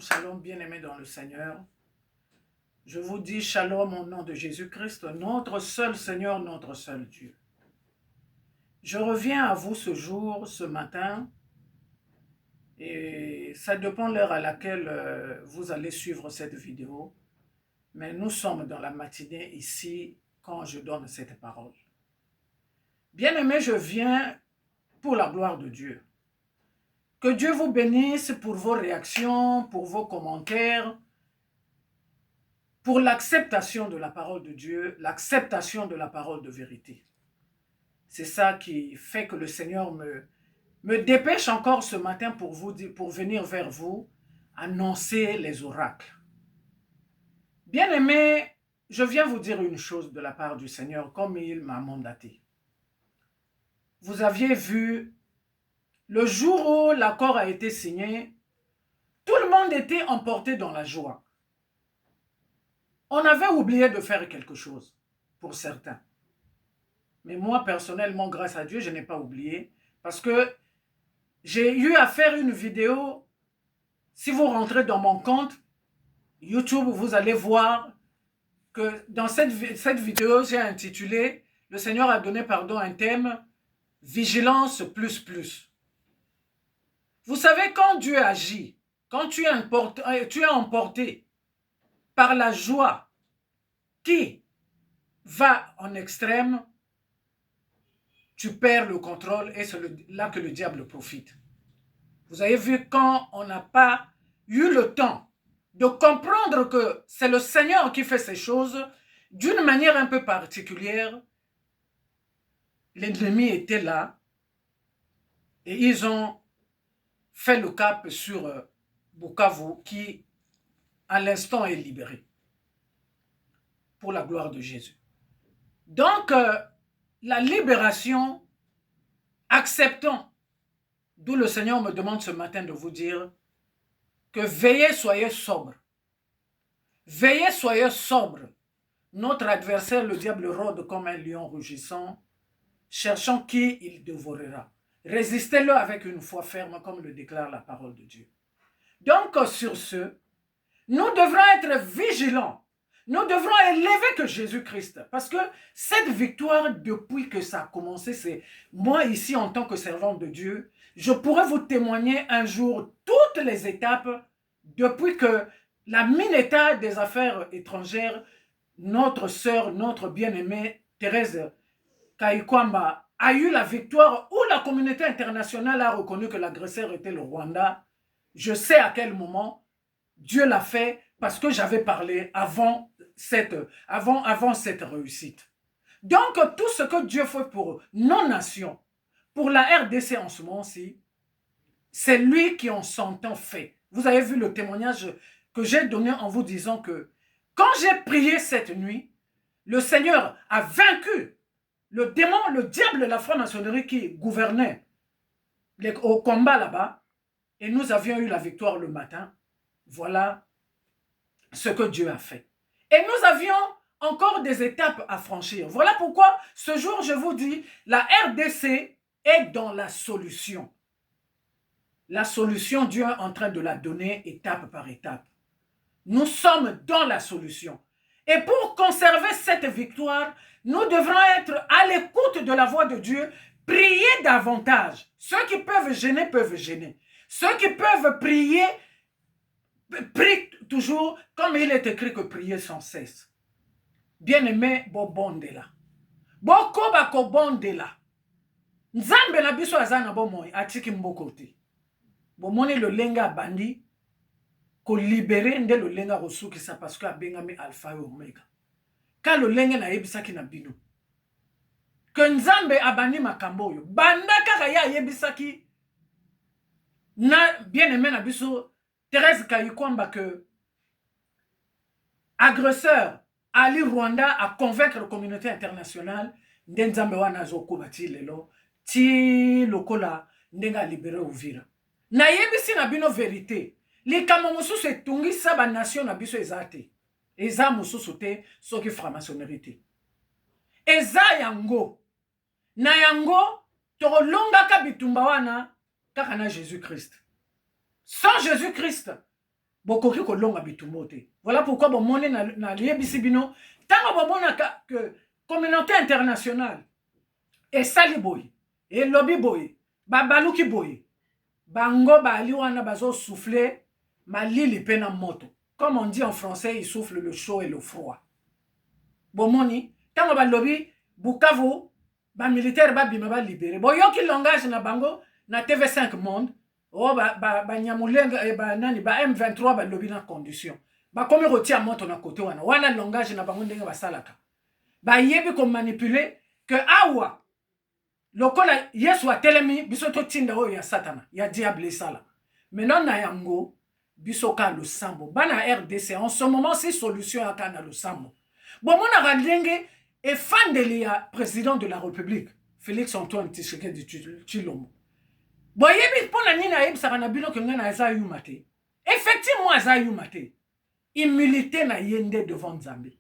Shalom, bien-aimés dans le Seigneur. Je vous dis shalom au nom de Jésus-Christ, notre seul Seigneur, notre seul Dieu. Je reviens à vous ce jour, ce matin, et ça dépend de l'heure à laquelle vous allez suivre cette vidéo, mais nous sommes dans la matinée ici quand je donne cette parole. Bien-aimés, je viens pour la gloire de Dieu. Que Dieu vous bénisse pour vos réactions, pour vos commentaires, pour l'acceptation de la parole de Dieu, l'acceptation de la parole de vérité. C'est ça qui fait que le Seigneur me dépêche encore ce matin pour venir vers vous, annoncer les oracles. Bien-aimés, je viens vous dire une chose de la part du Seigneur, comme il m'a mandaté. Vous aviez vu, le jour où l'accord a été signé, tout le monde était emporté dans la joie. On avait oublié de faire quelque chose, pour certains. Mais moi, personnellement, grâce à Dieu, je n'ai pas oublié. Parce que j'ai eu à faire une vidéo. Si vous rentrez dans mon compte YouTube, vous allez voir que dans cette vidéo, j'ai intitulé « Le Seigneur a donné pardon un thème « Vigilance plus plus ». Vous savez, quand Dieu agit, quand tu es emporté par la joie qui va en extrême, tu perds le contrôle et c'est là que le diable profite. Vous avez vu, quand on n'a pas eu le temps de comprendre que c'est le Seigneur qui fait ces choses, d'une manière un peu particulière, l'ennemi était là et ils ont fait le cap sur Bukavu qui, à l'instant, est libéré pour la gloire de Jésus. Donc, la libération, acceptons. D'où le Seigneur me demande ce matin de vous dire que veillez, soyez sobres. Veillez, soyez sobres. Notre adversaire, le diable, rôde comme un lion rugissant, cherchant qui il dévorera. Résistez-le avec une foi ferme, comme le déclare la parole de Dieu. Donc, sur ce, nous devrons être vigilants. Nous devrons élever que Jésus-Christ. Parce que cette victoire, depuis que ça a commencé, c'est moi ici en tant que servant de Dieu, je pourrais vous témoigner un jour toutes les étapes depuis que la ministre des Affaires étrangères, notre sœur, notre bien-aimée Thérèse Kayikwamba, a eu la victoire où la communauté internationale a reconnu que l'agresseur était le Rwanda. Je sais à quel moment Dieu l'a fait parce que j'avais parlé avant cette réussite. Donc, tout ce que Dieu fait pour nos nations, pour la RDC en ce moment-ci, c'est lui qui en son temps fait. Vous avez vu le témoignage que j'ai donné en vous disant que quand j'ai prié cette nuit, le Seigneur a vaincu le démon, le diable, la franc-maçonnerie qui gouvernait au combat là-bas, et nous avions eu la victoire le matin. Voilà ce que Dieu a fait. Et nous avions encore des étapes à franchir. Voilà pourquoi ce jour, je vous dis, la RDC est dans la solution. La solution, Dieu est en train de la donner étape par étape. Nous sommes dans la solution. Et pour conserver cette victoire, nous devrons être à l'écoute de la voix de Dieu, prier davantage. Ceux qui peuvent gêner, peuvent gêner. Ceux qui peuvent prier, prient toujours, comme il est écrit que prier sans cesse. Bien-aimé, bobondela. Bokoba kobondela. Nzambe na biso azana bomoi atiki mbokote. Bomoni le lenga bandi ko libérer nde le lenga kosukisa parce que abengami alpha et omega. Ka le lenga na yebisaki na bino. Que Nzambe abani makambo yo. Banda kaka ya yebisaki na bien-aimé na biso Thérèse Kayikwamba que agresseur Ali Rwanda a convaincre la communauté internationale Nzambe wana azokuba ti lelo ti lokola ndenga libéré Uvira. Na yebisi na bino vérité. Likamo mususu etungisa ba nation na biso ezate. Eza mususu te soki franc-maçonnerie te. Eza yango. Na yango tolongaka bitumba wana kaka na Jésus-Christ. Sans Jésus-Christ, bokoki kolonga bitumba te. Voilà pourquoi bomone na liebisi bino tango bomona que communauté internationale esali boye elobi boye babaluki boye bango bali wana bazo souffler malili pe na moto. Comme on dit en français, il souffle le chaud et le froid. Bomoni tango balobi Bukavu ba militaire ba bima ba libéré. Boyoki langage na bango na TV5 Monde. Oh ba nyamulenga ba nani ba M23 ba lobi na condition. Ba komi rotia moto na côté wana langage na bango ndenge ba salaka. Ba yebi ko manipuler que awa lokola Yesu atelemi biso to tinda oyo ya satana ya diable sala. Maintenant na yango biso ka lo sambo bana RDC en ce moment c'est solution aka na lo sambo. Bon mona ralenge et fan de l'IA, président de la République, Félix Antoine Tshisekedi Tshilombo. Boyebi pour la nina yeb sarana bino que ngana za yumate. Effectivement za yumate. Humilité na yende devant Nzambe.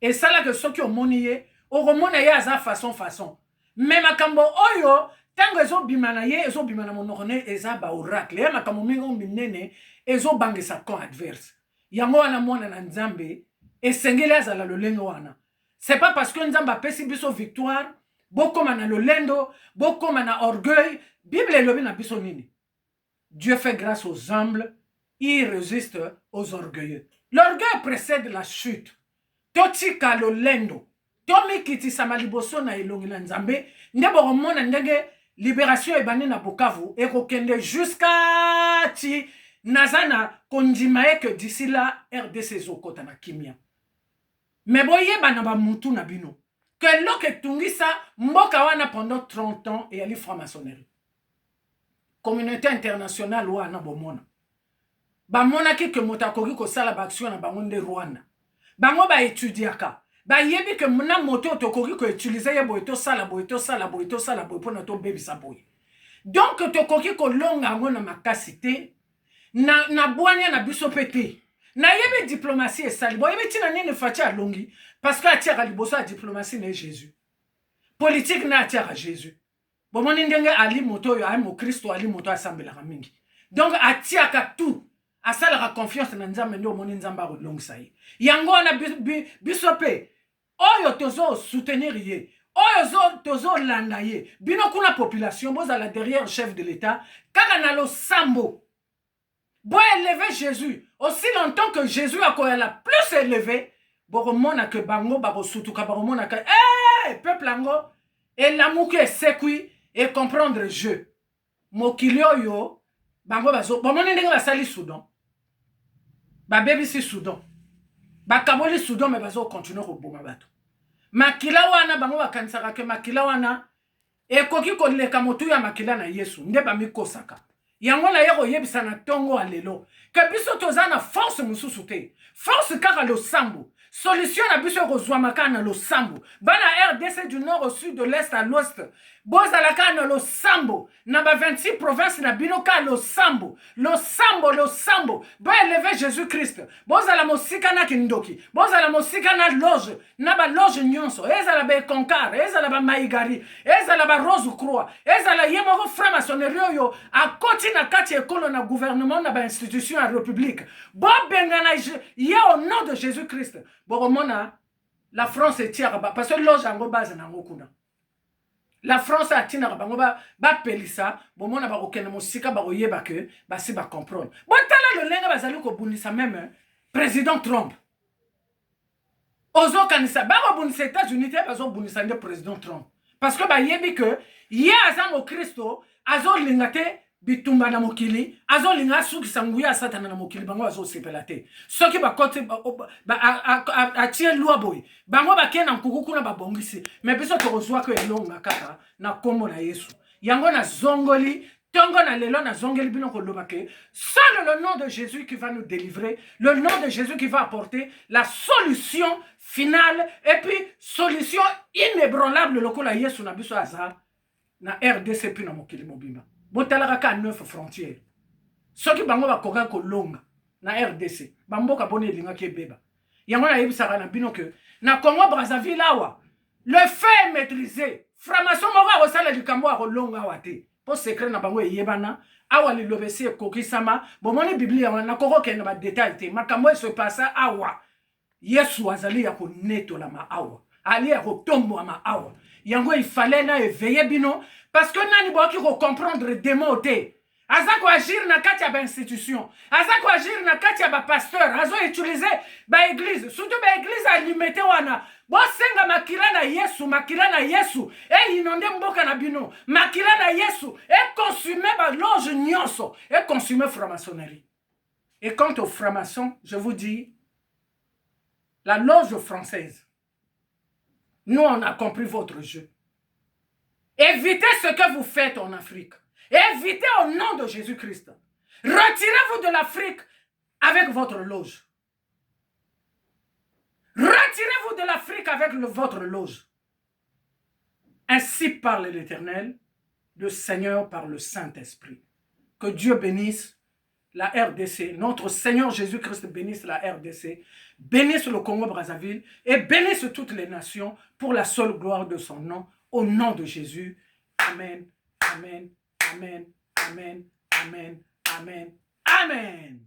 Et ça là que ceux qui ont monié, au remona ya za façon. Mais makambo oyo tango ezo bimana ye ezo bimana monorone eza ba oracle. Ya makambo mingo minene ezo bange sa camp adverse. Yango wana mona na Nzambe esengeli azala lolenge wana. C'est pas parce que nous avons pesi biso victoire, bokoma na lolendo, bokoma na orgueil, Bible est lobi na biso nini. Dieu fait grâce aux humbles, il résiste aux orgueilleux. L'orgueil précède la chute. Totika lolendo, tomi kiti samaliboso na elongi na Nzambe, ndebo romona ndenge libération ebani na Bukavu et kokende jusqu'à ti nazana kondimae que d'ici là RDC zokota na kimia. Mais boye banaba mutu na bino. Que loke tungisa mboka wana pendant 30 ans et ali franc-maçonnerie. Communauté internationale wana bomona. Ba mona ki ke motakoki ko sala ba action na bangonde Rwanda. Bango ba étudiaka. Ba yebi ke mona moto tokoki ko utiliser ye boye to sala boye pona to baby sa boye. Donc tokoki ko longa ngona makasité na boanya na biso pété. Na yebe diplomatie esali bo yebe tina nini fachi alongi parce que atia liboso a diplomatie na Jésus politique na atia Jésus bo moni ndenge ali moto yo ay mo Kristo ali moto asambela mingi donc atia ka tout asala ka confiance na Nzambe ndo moni Nzamba ko longisa ye yango na bisope oyo tozo soutenir ye oyo tozo landa ye bino kuna population boza la derrière chef de l'État kaka na lo sambo. Bon élever Jésus, aussi longtemps que Jésus a quoi la plus élevé, boromona que bango baro sutuka boromona que peuple ango et l'amour que c'est qui et comprendre le jeu. Mokilio yo bango bazo bomone ndenge basali Soudan. Ba baby si Soudan. Ba kaboli Soudan mais bazo continuer ko boma bato. Makila wana bango bakansaka ke makila wana e koki ko leka motu ya makila na Yesu nde ba mikosaka. Yango na yego yebisa na tongo alelo que biso tozana force mususu te force kaka lo sambo solution na biso kozwamaka na lo sambo bana RDC du nord au sud de l'est à l'ouest bozalaka na lo sambo na ba 26 provinces na binoka lo sambo ba élever Jésus Christ bozala mosika na kindoki bozala mosika na loge na ba loge nyonso ezala ba konkar ezala ba maigari ezala ba rose croix ezala yemo franc-maçonnerie yo a koti na kati ekolo na gouvernement na ba institution à république bo bengana ye au nom de Jésus Christ bo mona la France tire parce que loge ngo base na ngokuna. La France a tina bango ba pelisa bo mona ba kokene mosika ba oyeba ke ba si ba comprendre. Bon tala le lenga bazali ko bunisa même président Trump. Ozo kanisa ba ko bunisa États-Unis te bazo bunisa le président Trump. Parce que ba yebi que ye azamo Christo azo lingate bitumba na mokili azo linga suki sanguya satana na mokili bango azo sepelate. Soki ba kote a tie loi boy. Bango ba kena nkuku na ba bongisi. Mais biso to kozwa ko elonga kaka na kombo na Yesu. Yango na zongoli tongo na lelo na zongeli bino ko lobake. Seul le nom de Jésus qui va nous délivrer, le nom de Jésus qui va apporter la solution finale et puis solution inébranlable lokola Yesu na biso aza na RDC puis na mokili mobimba. Botalaka ka 9 frontières. Soki bango ba koka ko longa na RDC, bamboka boni linga ke beba. Yango na yebisaka na bino que na Congo Brazzaville awa, le fait est maîtrisé. Franc-maçon moko a osala likambo a kolonga wate. pour secret na bango yebana awa lilobesi kokisama bomoni biblia wana koko ke na ba détail te makambo se passa awa Yesu azali ya konetola ma awa ali ya kotombo ma awa yango il fallait na éveiller bino parce que nani boki ko comprendre démon te aza ko agir na kati ya ba institution aza ko agir na kati ya ba pasteur azo utiliser ba église surtout ba église alimete wana bosenga makila na Yesu e inonde mboka na bino makila na Yesu e consumer ba loge nyonso e consumer franc-maçonnerie. Et quant aux francs-maçons, je vous dis la loge française, nous on a compris votre jeu. Évitez ce que vous faites en Afrique. Évitez au nom de Jésus-Christ. Retirez-vous de l'Afrique avec votre loge. Retirez-vous de l'Afrique avec votre loge. Ainsi parle l'Éternel, le Seigneur par le Saint-Esprit. Que Dieu bénisse la RDC. Notre Seigneur Jésus-Christ bénisse la RDC, bénisse le Congo-Brazzaville et bénisse toutes les nations pour la seule gloire de son nom. Au nom de Jésus. Amen, amen, amen, amen, amen, amen, amen.